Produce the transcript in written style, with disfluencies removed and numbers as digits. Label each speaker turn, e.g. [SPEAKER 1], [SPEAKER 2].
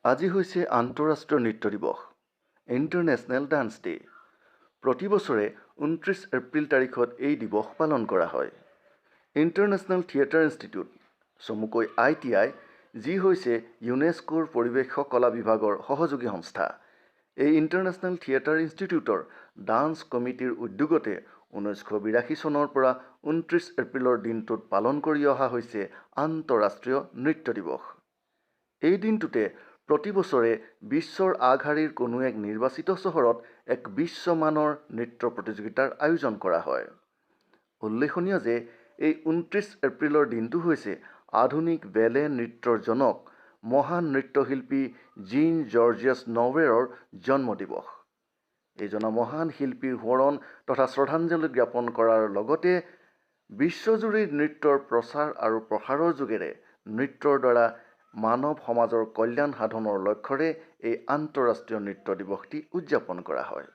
[SPEAKER 1] আজি হৈছে আন্তঃৰাষ্ট্ৰীয় নৃত্য দিৱস, ইণ্টাৰনেশ্যনেল ডান্স ডে। প্ৰতি বছৰে ২৯ এপ্ৰিল তাৰিখত এই দিৱস পালন কৰা হয়। ইণ্টাৰনেশ্যনেল থিয়েটাৰ ইনষ্টিটিউট, চমুকৈ ITI, যি হৈছে ইউনেস্কোৰ পৰিৱেশ কলা বিভাগৰ সহযোগী সংস্থা, এই ইণ্টাৰনেশ্যনেল থিয়েটাৰ ইনষ্টিটিউটৰ ডান্স কমিটিৰ উদ্যোগতে ১৯৮২ চনৰ পৰা ২৯ এপ্ৰিলৰ দিনটোত পালন কৰি অহা হৈছে আন্তঃৰাষ্ট্ৰীয় নৃত্য দিৱস। এই দিনটোতে প্ৰতি বছৰে বিশ্বৰ আগশাৰীৰ কোনো এক নিৰ্বাচিত চহৰত এক বিশ্বমানৰ নৃত্য প্ৰতিযোগিতাৰ আয়োজন কৰা হয়। উল্লেখনীয় যে এই ২৯ এপ্ৰিলৰ দিনটো হৈছে আধুনিক বেলে নৃত্যৰ জনক মহান নৃত্যশিল্পী জীন জৰ্জিয়াছ নৰৱেৰৰ জন্ম দিৱস। এইজন মহান শিল্পীৰ সোঁৱৰণ তথা শ্ৰদ্ধাঞ্জলি জ্ঞাপন কৰাৰ লগতে বিশ্বজুৰি নৃত্যৰ প্ৰচাৰ আৰু প্ৰসাৰৰ যোগেৰে নৃত্যৰ দ্বাৰা মানৱ সমাজৰ কল্যাণ সাধনৰ লক্ষ্যৰে এই আন্তঃৰাষ্ট্ৰীয় নৃত্য দিৱসটি উদযাপন কৰা হয়।